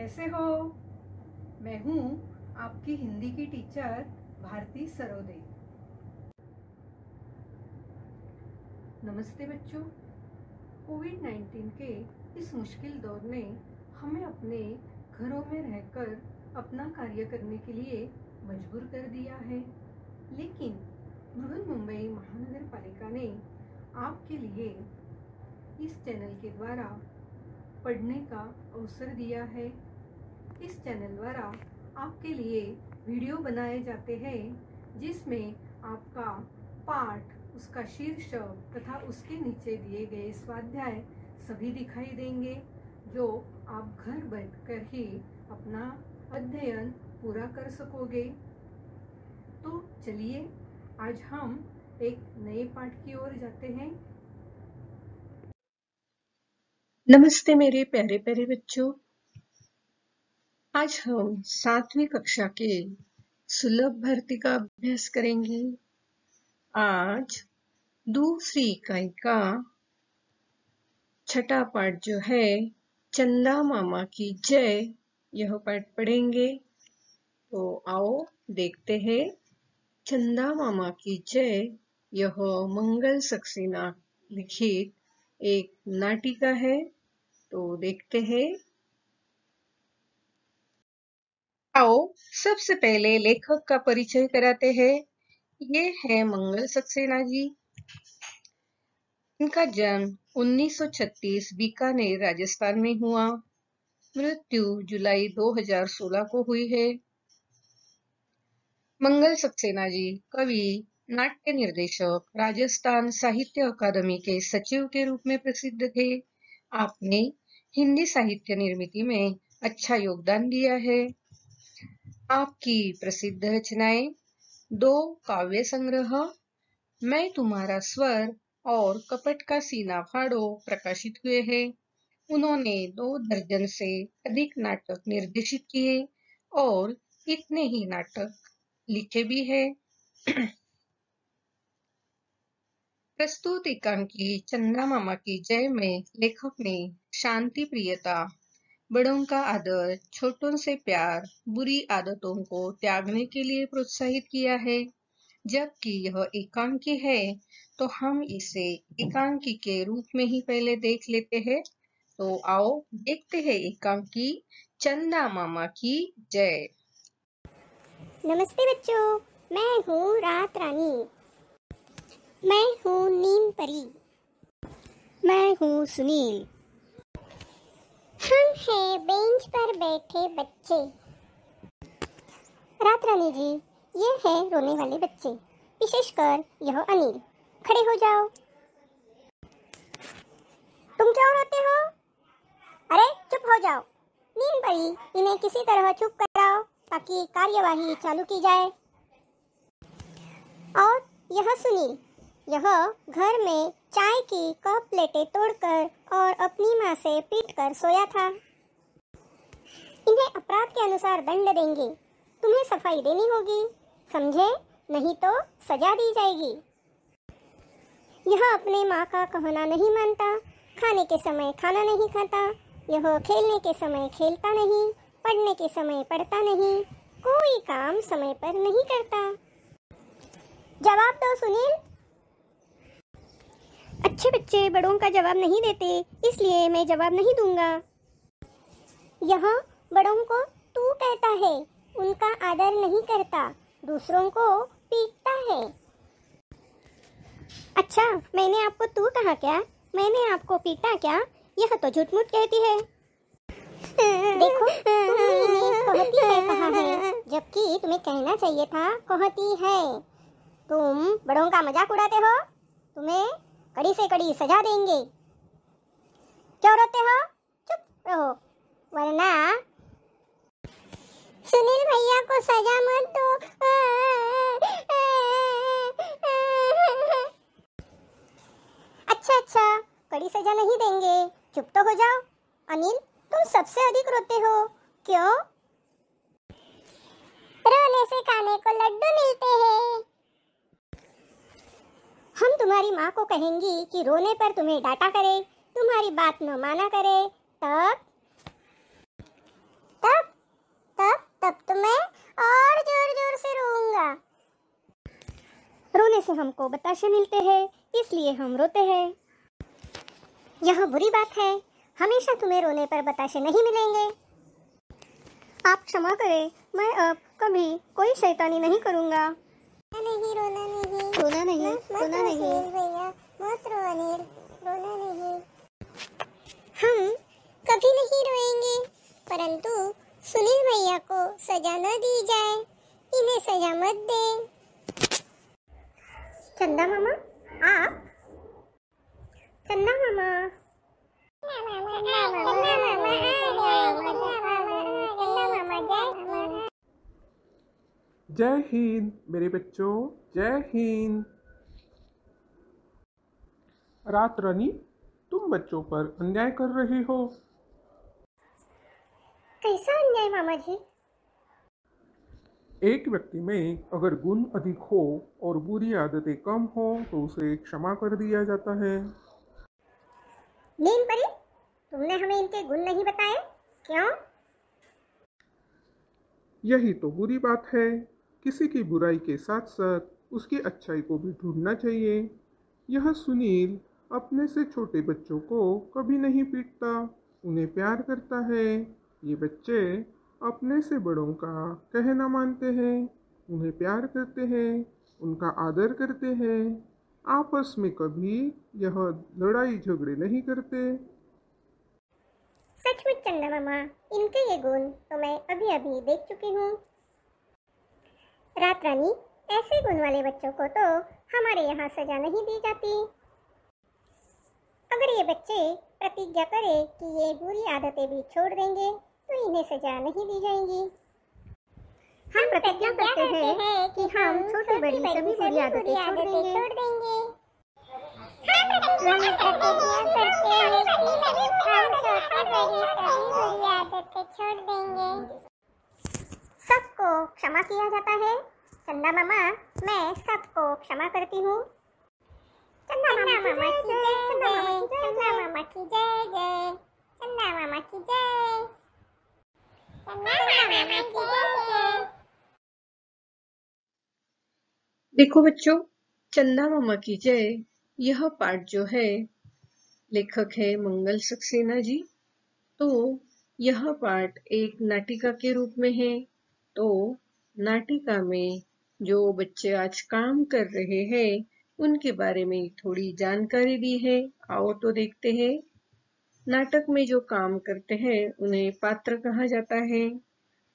कैसे हो? मैं हूँ आपकी हिंदी की टीचर भारती सरोदे। नमस्ते बच्चों। कोविड-19 के इस मुश्किल दौर ने हमें अपने घरों में रहकर अपना कार्य करने के लिए मजबूर कर दिया है, लेकिन बृहन्मुंबई महानगर पालिका ने आपके लिए इस चैनल के द्वारा पढ़ने का अवसर दिया है। इस चैनल द्वारा आपके लिए वीडियो बनाए जाते हैं जिसमें आपका पाठ, उसका शीर्षक तथा उसके नीचे दिए गए स्वाध्याय सभी दिखाई देंगे, जो आप घर बैठकर ही अपना अध्ययन पूरा कर सकोगे। तो चलिए आज हम एक नए पाठ की ओर जाते हैं। नमस्ते मेरे प्यारे प्यारे बच्चों। आज हम 7वीं कक्षा के सुलभ भर्ती का अभ्यास करेंगे। आज दूसरी इकाई का छठा पाठ जो है चंदा मामा की जय, यह पाठ पढ़ेंगे। तो आओ देखते हैं। चंदा मामा की जय यह मंगल सक्सेना लिखित एक नाटिका है। तो देखते हैं। आओ सबसे पहले लेखक का परिचय कराते हैं। ये है मंगल सक्सेना जी। इनका जन्म 1936 बीकानेर राजस्थान में हुआ। मृत्यु जुलाई 2016 को हुई है। मंगल सक्सेना जी कवि, नाट्य निर्देशक, राजस्थान साहित्य अकादमी के सचिव के रूप में प्रसिद्ध थे। आपने हिंदी साहित्य निर्मिती में अच्छा योगदान दिया है। आपकी प्रसिद्ध रचनाएं 2 काव्य संग्रह मैं तुम्हारा स्वर और कपट का सीना फाड़ो प्रकाशित हुए हैं। उन्होंने 2 दर्जन से अधिक नाटक निर्देशित किए और इतने ही नाटक लिखे भी हैं। प्रस्तुत एकांकी चंदा मामा की जय में लेखक ने शांति प्रियता, बड़ों का आदर, छोटों से प्यार, बुरी आदतों को त्यागने के लिए प्रोत्साहित किया है। जबकि यह एकांकी है तो हम इसे एकांकी के रूप में ही पहले देख लेते हैं। तो आओ देखते हैं एकांकी चंदा मामा की जय। नमस्ते बच्चों, मैं हूँ रात रानी। मैं हूँ नीम परी। मैं हूँ सुनील। हम हैं बेंच पर बैठे बच्चे। रात रानी जी, ये है रोने वाले बच्चे, विशेषकर यह अनिल। खड़े हो जाओ। तुम क्यों रोते हो? अरे चुप हो जाओ। नीम परी, इन्हें किसी तरह चुप कराओ ताकि कार्यवाही चालू की जाए। और यह सुनील, यह घर में चाय की कप प्लेटें तोड़कर और अपनी माँ से पीटकर सोया था। इन्हें अपराध के अनुसार दंड देंगे। तुम्हें सफाई देनी होगी, समझे? नहीं तो सजा दी जाएगी। यह अपने माँ का कहना नहीं मानता, खाने के समय खाना नहीं खाता, यह खेलने के समय खेलता नहीं, पढ़ने के समय पढ़ता नहीं, कोई काम समय पर नहीं करता। जवाब दो सुनील। अच्छे बच्चे बड़ों का जवाब नहीं देते, इसलिए मैं जवाब नहीं दूंगा। यह बड़ों को तू कहता है, उनका आदर नहीं करता, दूसरों को पीटता है। अच्छा, मैंने आपको तू कहा क्या? मैंने आपको पीटा क्या? यह तो झूठ मूठ कहती है। देखो, तुमने इन्हें कहती है कहा है, जबकि तुम्हें कहना चाहिए था कहती है। तुम बड़ों का मजाक उड़ाते हो, तुम्हें कड़ी से कड़ी सजा देंगे। क्यों रोते हो? चुप रहो, वरना सुनील भैया को सजा मत दो। अच्छा, कड़ी सजा नहीं देंगे, चुप तो हो जाओ। अनिल, तुम सबसे अधिक रोते हो, क्यों? रोने से खाने को लड्डू मिलते हैं। हम तुम्हारी माँ को कहेंगी कि रोने पर तुम्हें डांटा करे, तुम्हारी बात न माना करे, तब तब तो मैं और जोर जोर से रोऊंगा। रोने से हमको बताशे मिलते हैं, इसलिए हम रोते हैं। यह बुरी बात है, हमेशा तुम्हें रोने पर बताशे नहीं मिलेंगे। आप क्षमा करें, मैं अब कभी कोई शैतानी नहीं करूंगा। नहीं, रोना नहीं, रोना नहीं, रोना नहीं भैया, मत रो अनिल, रोना नहीं। हम कभी नहीं रोएंगे, परंतु सुनील भैया को सजा न दी जाए, इन्हें सजा मत दे। चंदा मामा, आप? चंदा मामा, जय हिंद मेरे बच्चों, जय हिंद। रात रानी, तुम बच्चों पर अन्याय कर रही हो। कैसा अन्याय मामा जी? एक व्यक्ति में अगर गुण अधिक हो और बुरी आदतें कम हो तो उसे क्षमा कर दिया जाता है। नीम परी, तुमने हमें इनके गुण नहीं बताए, क्यों? यही तो बुरी बात है। किसी की बुराई के साथ साथ उसकी अच्छाई को भी ढूंढना चाहिए। यह सुनील अपने से छोटे बच्चों को कभी नहीं पीटता, उन्हें प्यार करता है। ये बच्चे अपने से बड़ों का कहना मानते हैं, उन्हें प्यार करते हैं, उनका आदर करते हैं। आपस में कभी यह लड़ाई झगड़े नहीं करते। सचमुच चंदा मामा, इनके ये गुण तो मैं अभी अभी देख चुकी हूँ। रात रानी, ऐसे गुण वाले बच्चों को तो हमारे यहाँ सजा नहीं दी जाती। अगर ये बच्चे प्रतिज्ञा करे कि ये बुरी आदतें भी छोड़ देंगे तो इन्हें सजा नहीं दी जाएंगी। हम प्रतिज्ञा करते हैं कि हम छोटी बड़ी सभी बुरी आदतें छोड़ देंगे। सबको क्षमा किया जाता है। चंदा मामा, मैं सबको क्षमा करती हूँ। चंदा मामा की जय, चंदा मामा की जय जय, चंदा मामा की जय, चंदा मामा की जय। देखो बच्चों, चंदा मामा की जय यह पाठ जो है लेखक है मंगल सक्सेना जी। तो यह पाठ एक नाटिका के रूप में है। तो नाटिका में जो बच्चे आज काम कर रहे हैं उनके बारे में थोड़ी जानकारी दी है। आओ तो देखते हैं। नाटक में जो काम करते हैं उन्हें पात्र कहा जाता है।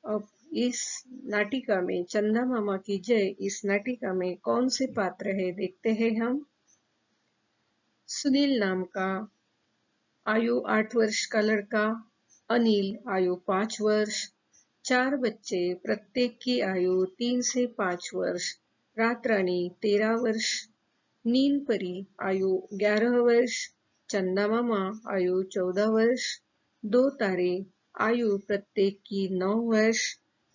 अब इस नाटिका में चंदा मामा की जय, इस नाटिका में कौन से पात्र है देखते हैं हम। सुनील नाम का आयु 8 वर्ष का लड़का, अनिल आयु 5 वर्ष, 4 बच्चे प्रत्येक की आयु 3 से 5 वर्ष, रात रानी 13 वर्ष, नील परी आयु 11 वर्ष, चंदा मामा आयु 14 वर्ष, 2 तारे आयु प्रत्येक की 9 वर्ष।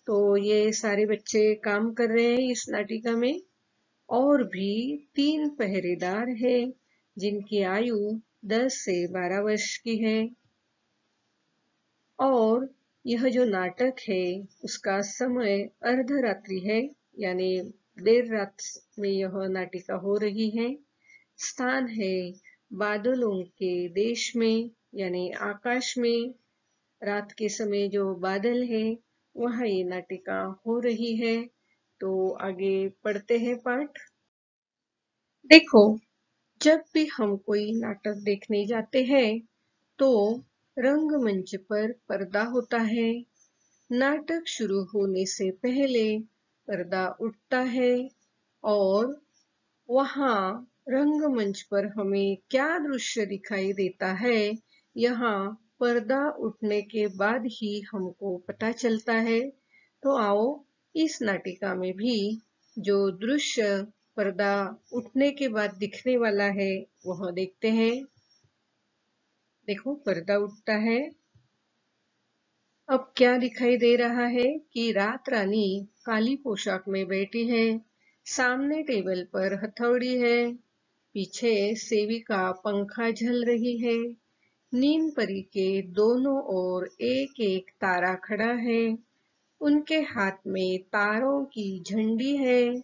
तो ये सारे बच्चे काम कर रहे हैं इस नाटिका में। और भी 3 पहरेदार हैं जिनकी आयु 10 से 12 वर्ष की है। और यह जो नाटक है उसका समय अर्धरात्रि है, यानी देर रात में यह नाटिका हो रही है। स्थान है बादलों के देश में, यानी आकाश में। रात के समय जो बादल है वहां ये नाटिका हो रही है। तो आगे पढ़ते हैं पाठ। देखो, जब भी हम कोई नाटक देखने जाते हैं तो रंगमंच पर पर्दा होता है। नाटक शुरू होने से पहले पर्दा उठता है और वहां रंगमंच पर हमें क्या दृश्य दिखाई देता है, यहाँ पर्दा उठने के बाद ही हमको पता चलता है। तो आओ इस नाटिका में भी जो दृश्य पर्दा उठने के बाद दिखने वाला है वह देखते हैं। देखो, पर्दा उठता है। अब क्या दिखाई दे रहा है कि रात रानी काली पोशाक में बैठी है, सामने टेबल पर हथौड़ी है, पीछे सेविका पंखा झल रही है, नीम परी के दोनों ओर एक एक तारा खड़ा है, उनके हाथ में तारों की झंडी है।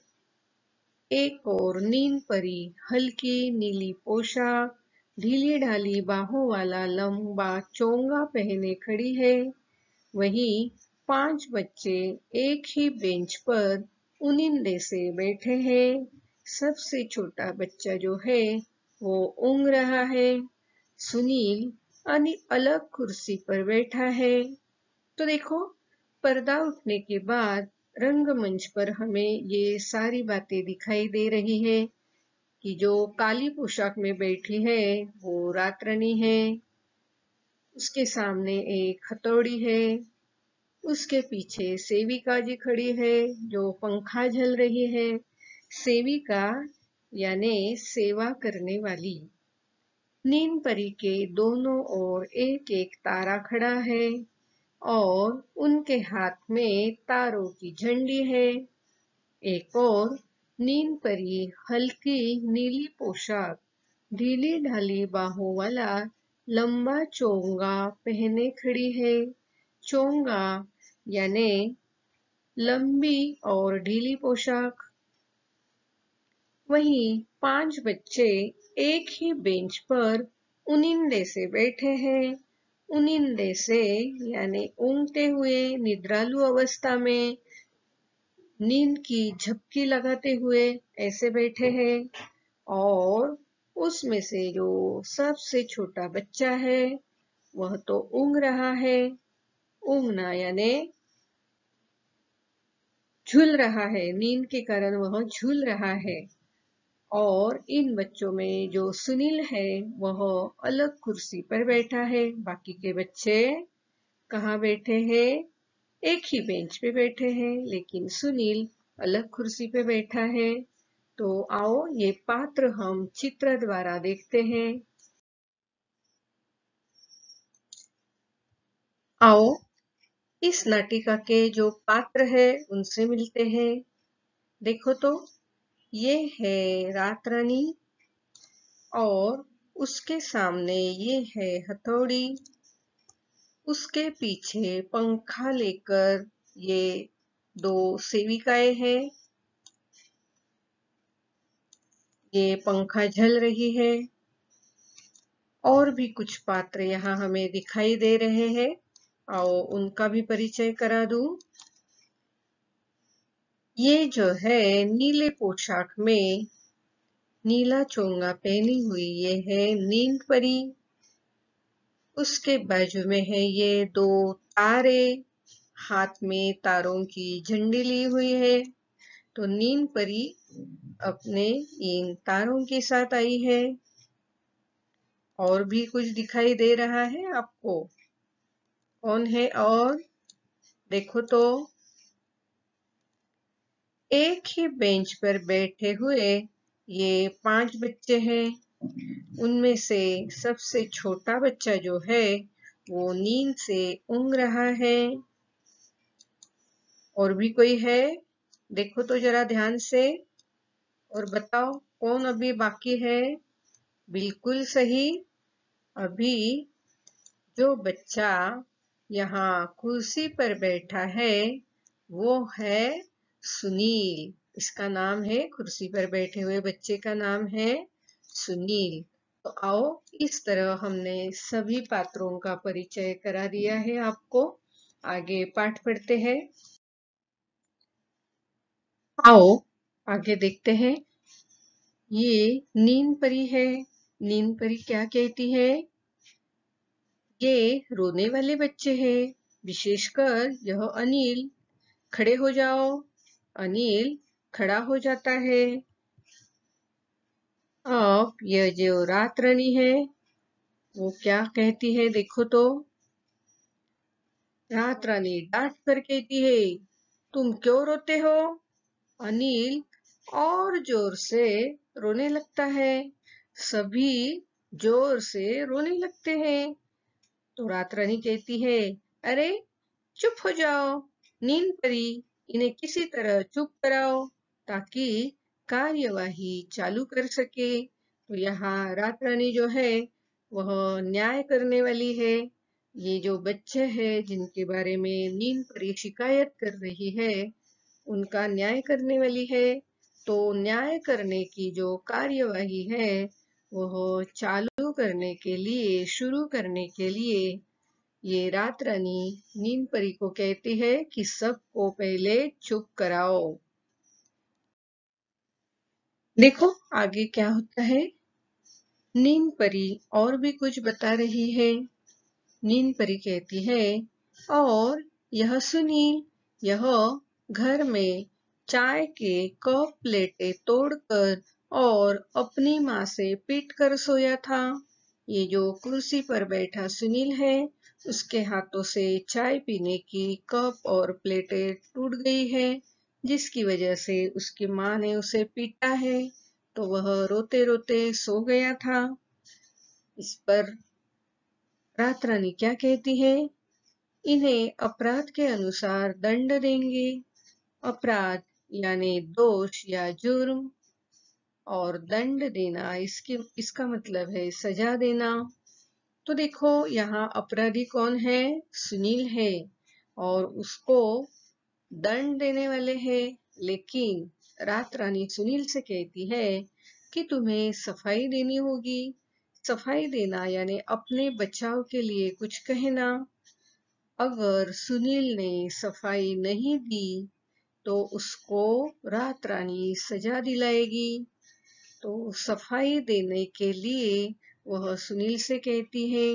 एक और नींद परी हल्की नीली पोशाक, ढीली ढाली बाहों वाला लंबा चोंगा पहने खड़ी है। वहीं 5 बच्चे एक ही बेंच पर उनिंदे से बैठे हैं। सबसे छोटा बच्चा जो है वो ऊँघ रहा है। सुनील अलग कुर्सी पर बैठा है। तो देखो, पर्दा उठने के बाद रंगमंच पर हमें ये सारी बातें दिखाई दे रही है कि जो काली पोशाक में बैठी है वो रात रानी है। उसके सामने एक हथौड़ी है। उसके पीछे सेविका जी खड़ी है जो पंखा झल रही है। सेविका यानी सेवा करने वाली। नीम परी के दोनों ओर एक एक तारा खड़ा है और उनके हाथ में तारों की झंडी है। एक और नीम परी हल्की नीली पोशाक, ढीली ढाली बाहों वाला लंबा चोंगा पहने खड़ी है। चोंगा यानी लंबी और ढीली पोशाक। वहीं 5 बच्चे एक ही बेंच पर उनिंदे से बैठे हैं। उनिंदे से यानी ऊँघते हुए, निद्रालु अवस्था में, नींद की झपकी लगाते हुए ऐसे बैठे हैं। और उसमें से जो सबसे छोटा बच्चा है वह तो ऊँघ रहा है। ऊँघना यानी झूल रहा है, नींद के कारण वह झूल रहा है। और इन बच्चों में जो सुनील है वह अलग कुर्सी पर बैठा है। बाकी के बच्चे कहाँ बैठे हैं? एक ही बेंच पे बैठे हैं, लेकिन सुनील अलग कुर्सी पे बैठा है। तो आओ ये पात्र हम चित्र द्वारा देखते हैं। आओ इस नाटिका के जो पात्र है उनसे मिलते हैं। देखो तो, ये है रात रानी और उसके सामने ये है हथौड़ी। उसके पीछे पंखा लेकर ये 2 सेविकाएं हैं। ये पंखा झल रही है। और भी कुछ पात्र यहाँ हमें दिखाई दे रहे हैं। आओ उनका भी परिचय करा दूं। ये जो है नीले पोशाक में नीला चोंगा पहनी हुई ये है नींद परी। उसके बाजू में है ये 2 तारे, हाथ में तारों की झंडी ली हुई है। तो नींद परी अपने इन तारों के साथ आई है। और भी कुछ दिखाई दे रहा है आपको? कौन है और? देखो तो, एक ही बेंच पर बैठे हुए ये 5 बच्चे हैं। उनमें से सबसे छोटा बच्चा जो है वो नींद से ऊँघ रहा है। और भी कोई है? देखो तो जरा ध्यान से और बताओ कौन अभी बाकी है? बिल्कुल सही, अभी जो बच्चा यहाँ कुर्सी पर बैठा है वो है सुनील। इसका नाम है, कुर्सी पर बैठे हुए बच्चे का नाम है सुनील। तो आओ इस तरह हमने सभी पात्रों का परिचय करा दिया है आपको। आगे पाठ पढ़ते हैं। आओ आगे देखते हैं। ये नींद परी है। नींद परी क्या कहती है? ये रोने वाले बच्चे हैं, विशेषकर यह अनिल। खड़े हो जाओ। अनिल खड़ा हो जाता है। अब यह जो रात रानी है वो क्या कहती है? देखो तो, रात रानी डांट कर कहती है, तुम क्यों रोते हो? अनिल और जोर से रोने लगता है। सभी जोर से रोने लगते हैं। तो रात रानी कहती है, अरे चुप हो जाओ, नींद परी, इन्हें किसी तरह चुप कराओ ताकि कार्यवाही चालू कर सके। तो यहाँ रात रानी जो है वह न्याय करने वाली है। ये जो बच्चे हैं जिनके बारे में नींद परी शिकायत कर रही है, उनका न्याय करने वाली है। तो न्याय करने की जो कार्यवाही है वह चालू करने के लिए, शुरू करने के लिए ये रात रानी नींद परी को कहती है कि सबको पहले चुप कराओ। देखो आगे क्या होता है। नींद परी और भी कुछ बता रही है। नींद परी कहती है, और यह सुनील, यह घर में चाय के कप प्लेटें तोड़कर और अपनी माँ से पीट कर सोया था। ये जो कुर्सी पर बैठा सुनील है, उसके हाथों से चाय पीने की कप और प्लेटें टूट गई है, जिसकी वजह से उसकी माँ ने उसे पीटा है। तो वह रोते रोते सो गया था। इस पर रात रानी क्या कहती है, इन्हें अपराध के अनुसार दंड देंगे। अपराध यानी दोष या जुर्म, और दंड देना इसका मतलब है सजा देना। तो देखो यहाँ अपराधी कौन है, सुनील है, और उसको दंड देने वाले हैं। लेकिन रात रानी सुनील से कहती है कि तुम्हें सफाई देनी होगी। सफाई देना यानी अपने बचाव के लिए कुछ कहना। अगर सुनील ने सफाई नहीं दी तो उसको रात रानी सजा दिलाएगी। तो सफाई देने के लिए वह सुनील से कहती है।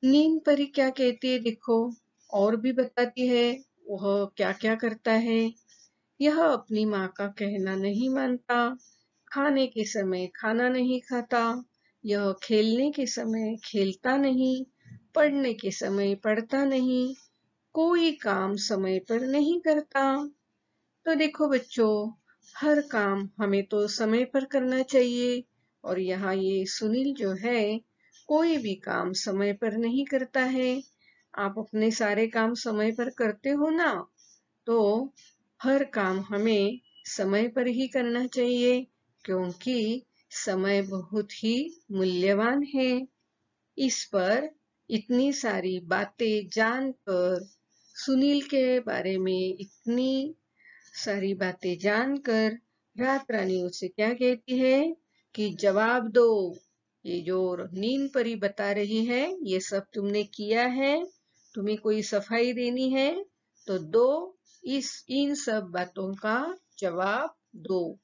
नींद परी क्या कहती है देखो, और भी बताती है वह क्या क्या करता है। यह अपनी माँ का कहना नहीं मानता, खाने के समय खाना नहीं खाता, यह खेलने के समय खेलता नहीं, पढ़ने के समय पढ़ता नहीं, कोई काम समय पर नहीं करता। तो देखो बच्चों, हर काम हमें तो समय पर करना चाहिए, और यहाँ ये सुनील जो है कोई भी काम समय पर नहीं करता है। आप अपने सारे काम समय पर करते हो ना, तो हर काम हमें समय पर ही करना चाहिए, क्योंकि समय बहुत ही मूल्यवान है। इस पर इतनी सारी बातें जानकर, सुनील के बारे में इतनी सारी बातें जानकर रात रानी उसे क्या कहती है कि जवाब दो। ये जो नींद परी बता रही है ये सब तुमने किया है, तुम्हें कोई सफाई देनी है तो दो, इन सब बातों का जवाब दो।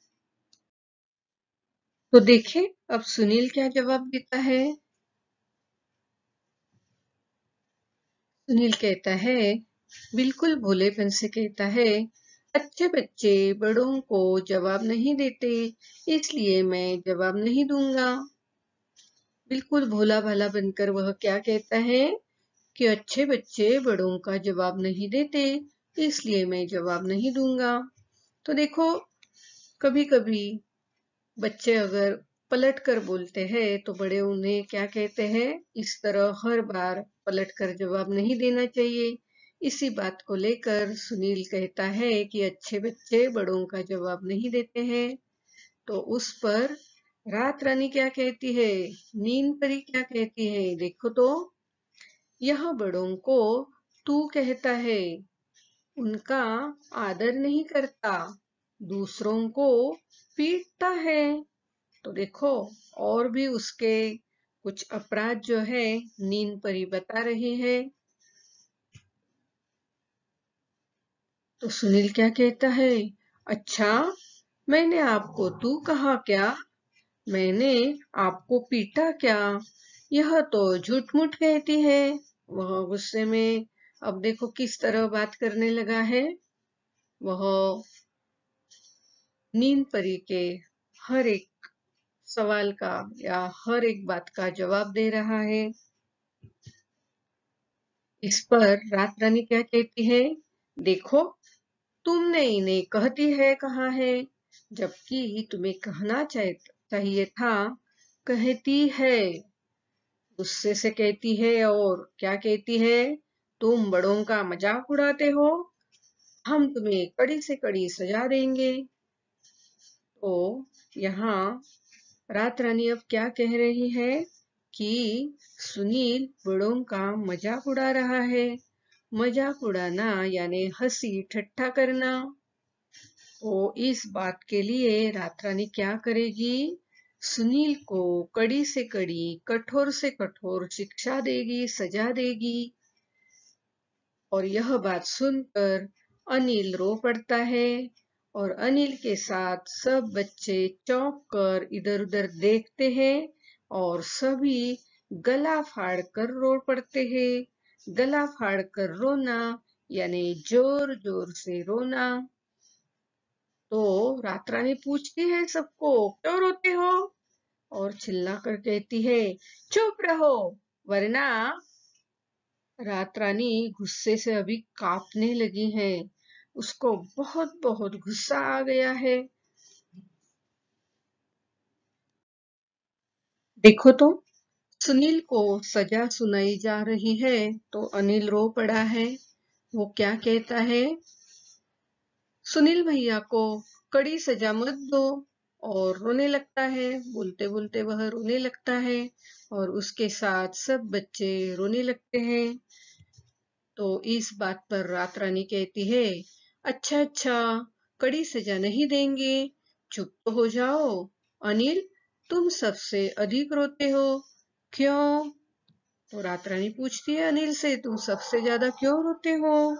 तो देखें अब सुनील क्या जवाब देता है। सुनील कहता है, बिल्कुल भोलेपन से कहता है, अच्छे बच्चे बड़ों को जवाब नहीं देते, इसलिए मैं जवाब नहीं दूंगा। बिल्कुल भोला भाला बनकर वह क्या कहता है कि अच्छे बच्चे बड़ों का जवाब नहीं देते, इसलिए मैं जवाब नहीं दूंगा। तो देखो कभी कभी बच्चे अगर पलट कर बोलते हैं तो बड़े उन्हें क्या कहते हैं, इस तरह हर बार पलट कर जवाब नहीं देना चाहिए। इसी बात को लेकर सुनील कहता है कि अच्छे बच्चे बड़ों का जवाब नहीं देते हैं। तो उस पर रात रानी क्या कहती है, नींद परी क्या कहती है देखो तो, यह बड़ों को तू कहता है, उनका आदर नहीं करता, दूसरों को पीटता है। तो देखो और भी उसके कुछ अपराध जो है नींद परी बता रही है। तो सुनील क्या कहता है, अच्छा मैंने आपको तू कहा क्या, मैंने आपको पीटा क्या, यह तो झूठ मूठ कहती है। वह गुस्से में अब देखो किस तरह बात करने लगा है। वह नींद परी के हर एक सवाल का या हर एक बात का जवाब दे रहा है। इस पर रात रानी क्या कहती है, देखो तुमने इन्हें कहती है कहा है, जबकि तुम्हें कहना चाहिए था कहती है। गुस्से से कहती है, और क्या कहती है, तुम बड़ों का मजाक उड़ाते हो, हम तुम्हें कड़ी से कड़ी सजा देंगे। तो यहाँ रात रानी अब क्या कह रही है कि सुनील बड़ों का मजाक उड़ा रहा है। मजाक उड़ाना यानी हंसी ठट्ठा करना। तो इस बात के लिए रात रानी क्या करेगी? सुनील को कड़ी से कड़ी, कठोर से कठोर शिक्षा देगी, सजा देगी। और यह बात सुनकर अनिल रो पड़ता है और अनिल के साथ सब बच्चे चौंक कर इधर उधर देखते हैं और सभी गला फाड़ कर रो पड़ते हैं। गला फाड़ कर रोना यानी जोर जोर से रोना। तो रात रानी पूछती है सबको, क्यों रोते हो? और चिल्लाकर कहती है, चुप रहो, वरना। रात रानी गुस्से से अभी कांपने लगी है। उसको बहुत बहुत गुस्सा आ गया है। देखो तो, सुनील को सजा सुनाई जा रही है तो अनिल रो पड़ा है। वो क्या कहता है? सुनील भैया को कड़ी सजा मत दो। और रोने लगता है। बोलते बोलते वह रोने लगता है और उसके साथ सब बच्चे रोने लगते हैं। तो इस बात पर रात रानी कहती है, अच्छा अच्छा, कड़ी सजा नहीं देंगे, चुप तो हो जाओ। अनिल, तुम सबसे अधिक रोते हो, क्यों? तो रात रानी पूछती है अनिल से, तुम सबसे ज्यादा क्यों रोते हो?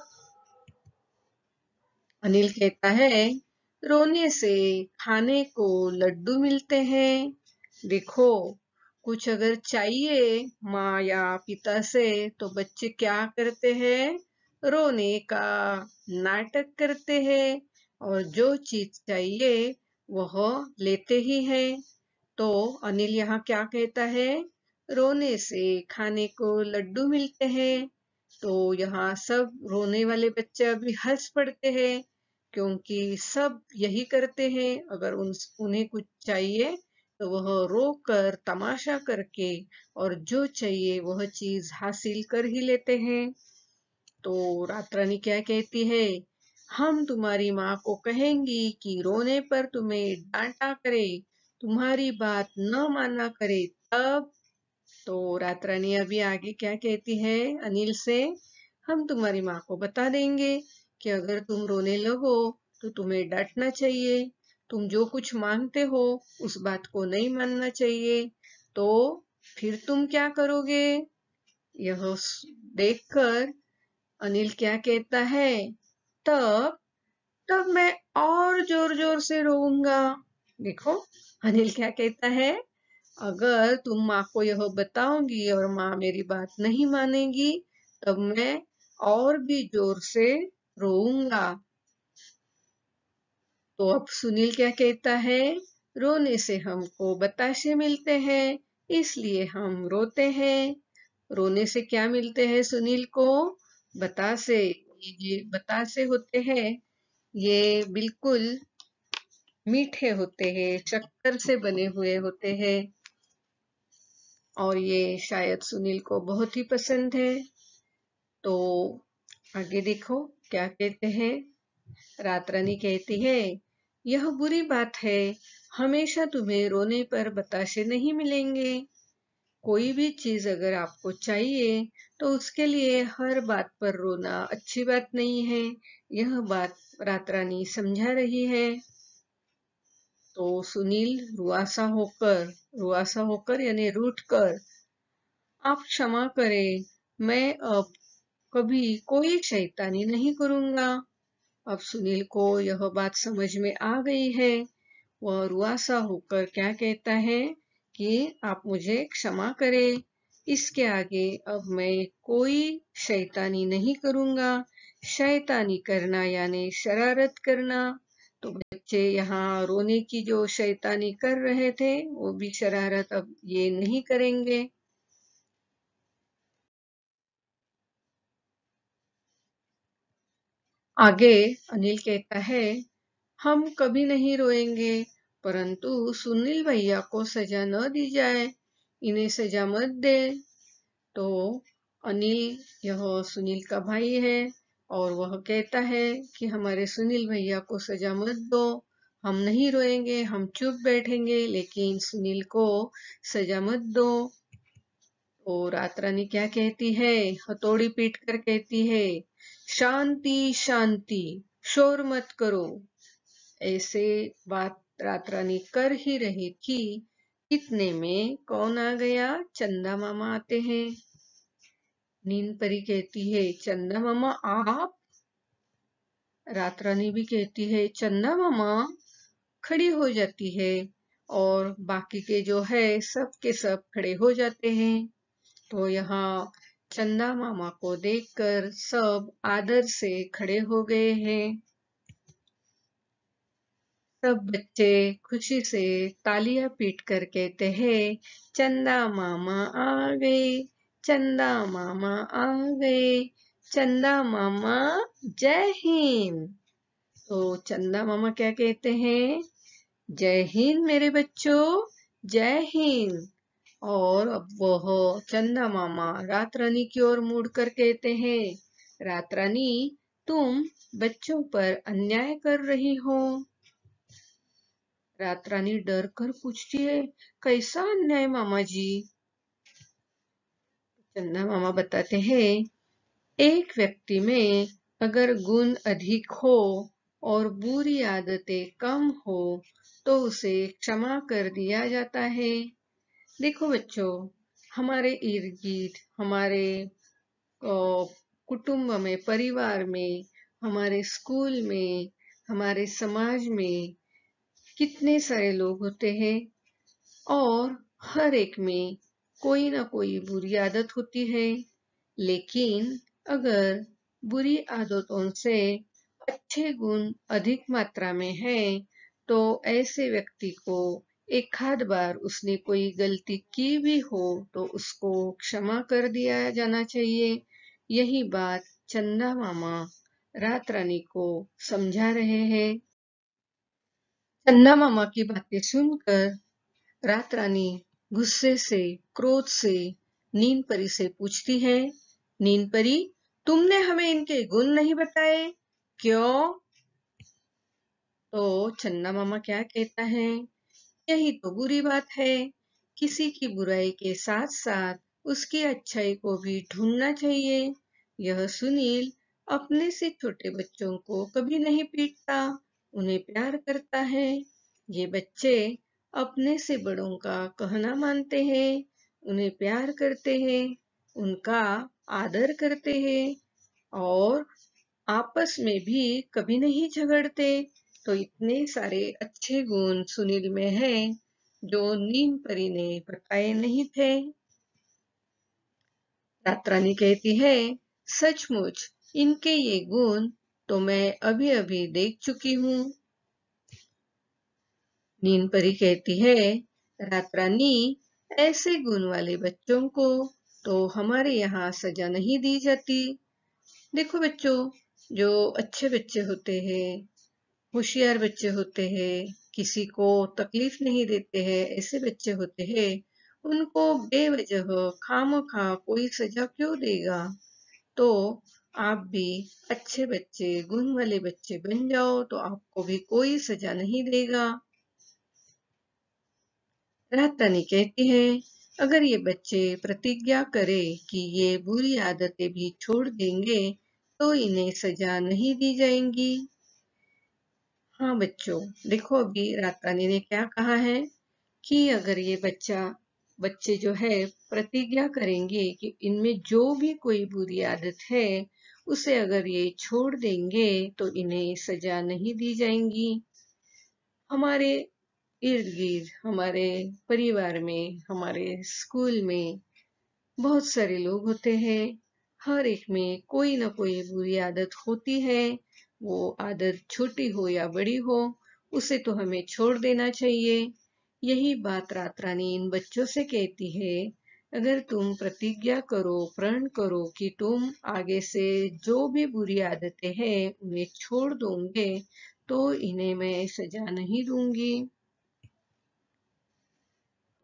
अनिल कहता है, रोने से खाने को लड्डू मिलते हैं। देखो, कुछ अगर चाहिए माँ या पिता से तो बच्चे क्या करते हैं? रोने का नाटक करते हैं और जो चीज चाहिए वह लेते ही हैं। तो अनिल यहाँ क्या कहता है? रोने से खाने को लड्डू मिलते हैं। तो यहाँ सब रोने वाले बच्चे अभी हंस पड़ते हैं क्योंकि सब यही करते हैं। अगर उन्हें कुछ चाहिए तो वह रो कर तमाशा करके और जो चाहिए वह चीज हासिल कर ही लेते हैं। तो रात रानी क्या कहती है? हम तुम्हारी माँ को कहेंगी कि रोने पर तुम्हें डांटा करे, तुम्हारी बात न माना करे, तब। तो रात रानी अभी आगे क्या कहती है अनिल से? हम तुम्हारी माँ को बता देंगे कि अगर तुम रोने लगो तो तुम्हें डांटना चाहिए, तुम जो कुछ मांगते हो उस बात को नहीं मानना चाहिए। तो फिर तुम क्या करोगे? यह देखकर अनिल क्या कहता है? तब तब मैं और जोर जोर से रोऊंगा। देखो, अनिल क्या कहता है? अगर तुम माँ को यह बताओगी और माँ मेरी बात नहीं मानेगी तब मैं और भी जोर से रोऊंगा। तो अब सुनील क्या कहता है? रोने से हमको बताशे मिलते हैं, इसलिए हम रोते हैं। रोने से क्या मिलते हैं सुनील को? बतासे। ये बतासे होते हैं, ये बिल्कुल मीठे होते हैं, शक्कर से बने हुए होते हैं और ये शायद सुनील को बहुत ही पसंद है। तो आगे देखो क्या कहते हैं। रात रानी कहती है, यह बुरी बात है, हमेशा तुम्हें रोने पर बताशे नहीं मिलेंगे। कोई भी चीज अगर आपको चाहिए तो उसके लिए हर बात पर रोना अच्छी बात नहीं है। यह बात रात रानी समझा रही है। तो सुनील रुआसा होकर यानी रूठ कर, आप क्षमा करें, मैं अब कभी कोई शैतानी नहीं करूंगा। अब सुनील को यह बात समझ में आ गई है। वह रुआसा होकर क्या कहता है कि आप मुझे क्षमा करें, इसके आगे अब मैं कोई शैतानी नहीं करूंगा। शैतानी करना यानी शरारत करना। तो बच्चे यहाँ रोने की जो शैतानी कर रहे थे वो भी शरारत अब ये नहीं करेंगे। आगे अनिल कहता है, हम कभी नहीं रोएंगे, परंतु सुनील भैया को सजा न दी जाए, इन्हें सजा मत दे। तो अनिल, यह सुनील का भाई है और वह कहता है कि हमारे सुनील भैया को सजा मत दो, हम नहीं रोएंगे, हम चुप बैठेंगे, लेकिन सुनील को सजा मत दो। तो रात रानी क्या कहती है? हथौड़ी पीट कर कहती है, शांति शांति, शोर मत करो। ऐसे बात रात रानी कर ही रही थी, इतने में कौन आ गया? चंदा मामा आते हैं। नींद परी कहती है, चंदा मामा आप? रात रानी भी कहती है, चंदा मामा। खड़ी हो जाती है और बाकी के जो है सब के सब खड़े हो जाते हैं। तो यहाँ चंदा मामा को देखकर सब आदर से खड़े हो गए हैं। सब बच्चे खुशी से तालियां पीट कर कहते हैं, चंदा मामा आ गए, चंदा मामा आ गए, चंदा मामा जय हिंद। तो चंदा मामा क्या कहते हैं? जय हिंद मेरे बच्चों, जय हिंद। और अब वह चंदा मामा रात रानी की ओर मुड़कर कहते हैं, रात रानी तुम बच्चों पर अन्याय कर रही हो। रात रानी डर कर पूछती है, कैसा अन्याय मामा जी? चंदा मामा बताते हैं, एक व्यक्ति में अगर गुण अधिक हो और बुरी आदतें कम हो तो उसे क्षमा कर दिया जाता है। देखो बच्चों, हमारे इर्द गिर्द, हमारे कुटुंब में, परिवार में, हमारे स्कूल में, हमारे समाज में कितने सारे लोग होते हैं और हर एक में कोई ना कोई बुरी आदत होती है। लेकिन अगर बुरी आदतों से अच्छे गुण अधिक मात्रा में है तो ऐसे व्यक्ति को एक आध बार उसने कोई गलती की भी हो तो उसको क्षमा कर दिया जाना चाहिए। यही बात चंदा मामा रात रानी को समझा रहे हैं। चंदा मामा की बातें सुनकर रात रानी गुस्से से, क्रोध से नींद परी से पूछती है, नींद परी तुमने हमें इनके गुण नहीं बताए, क्यों? तो चंदा मामा क्या कहता है, यही तो बुरी बात है, किसी की बुराई के साथ साथ उसकी अच्छाई को भी ढूंढना चाहिए। यह सुनील अपने से छोटे बच्चों को कभी नहीं पीटता, उन्हें प्यार करता है। ये बच्चे अपने से बड़ों का कहना मानते हैं, उन्हें प्यार करते हैं, उनका आदर करते हैं और आपस में भी कभी नहीं झगड़ते। तो इतने सारे अच्छे गुण सुनील में हैं जो नीम परी ने बताए नहीं थे। रात रानी कहती है, सचमुच इनके ये गुण तो मैं अभी अभी देख चुकी हूँ। नीम परी कहती है, रात रानी ऐसे गुण वाले बच्चों को तो हमारे यहाँ सजा नहीं दी जाती। देखो बच्चों, जो अच्छे बच्चे होते हैं, होशियार बच्चे होते हैं, किसी को तकलीफ नहीं देते हैं, ऐसे बच्चे होते हैं, उनको बेवजह खामखा कोई सजा क्यों देगा? तो आप भी अच्छे बच्चे, गुण वाले बच्चे बन जाओ तो आपको भी कोई सजा नहीं देगा। रात रानी कहती है, अगर ये बच्चे प्रतिज्ञा करे कि ये बुरी आदतें भी छोड़ देंगे तो इन्हें सजा नहीं दी जाएंगी। हाँ बच्चों, देखो अभी रात रानी ने क्या कहा है कि अगर ये बच्चे जो है प्रतिज्ञा करेंगे कि इनमें जो भी कोई बुरी आदत है उसे अगर ये छोड़ देंगे तो इन्हें सजा नहीं दी जाएंगी। हमारे इर्द गिर्द, हमारे परिवार में, हमारे स्कूल में बहुत सारे लोग होते हैं, हर एक में कोई ना कोई बुरी आदत होती है। वो आदत छोटी हो या बड़ी हो, उसे तो हमें छोड़ देना चाहिए। यही बात रात रानी इन बच्चों से कहती है, अगर तुम प्रतिज्ञा करो, प्रण करो कि तुम आगे से जो भी बुरी आदतें हैं उन्हें छोड़ दोगे तो इन्हें मैं सजा नहीं दूंगी।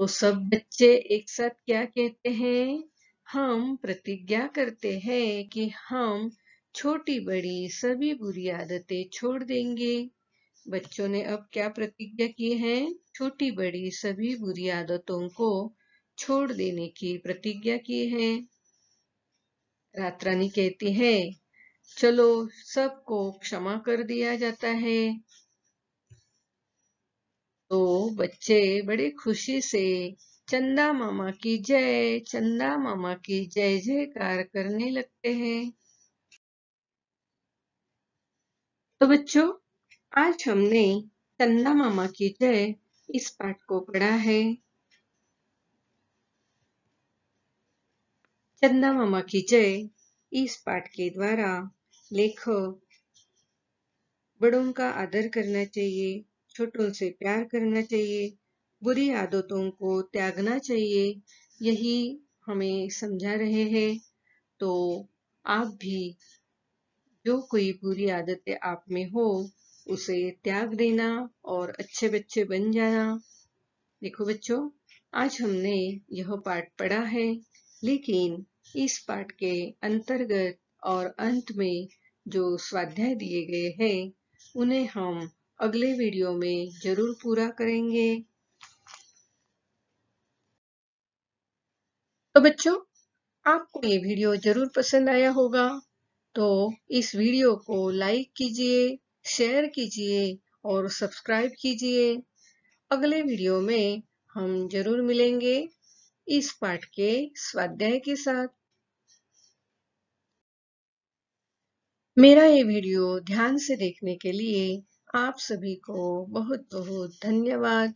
तो सब बच्चे एक साथ क्या कहते हैं? हम प्रतिज्ञा करते हैं कि हम छोटी बड़ी सभी बुरी आदतें छोड़ देंगे। बच्चों ने अब क्या प्रतिज्ञा की है? छोटी बड़ी सभी बुरी आदतों को छोड़ देने की प्रतिज्ञा की है। रात रानी कहती है, चलो सबको क्षमा कर दिया जाता है। तो बच्चे बड़े खुशी से चंदा मामा की जय, चंदा मामा की जय जयकार करने लगते हैं। तो बच्चों, आज हमने चंदा मामा की जय इस पाठ को पढ़ा है। चंदा मामा की जय इस पाठ के द्वारा लेखक बड़ों का आदर करना चाहिए, छोटों से प्यार करना चाहिए, बुरी आदतों को त्यागना चाहिए, यही हमें समझा रहे हैं। तो आप भी जो कोई बुरी आदतें आप में हो उसे त्याग देना और अच्छे बच्चे बन जाना। देखो बच्चों, आज हमने यह पाठ पढ़ा है, लेकिन इस पाठ के अंतर्गत और अंत में जो स्वाध्याय दिए गए हैं उन्हें हम अगले वीडियो में जरूर पूरा करेंगे। तो बच्चों, आपको ये वीडियो जरूर पसंद आया होगा, तो इस वीडियो को लाइक कीजिए, शेयर कीजिए और सब्सक्राइब कीजिए। अगले वीडियो में हम जरूर मिलेंगे इस पाठ के स्वाध्याय के साथ। मेरा ये वीडियो ध्यान से देखने के लिए आप सभी को बहुत बहुत धन्यवाद।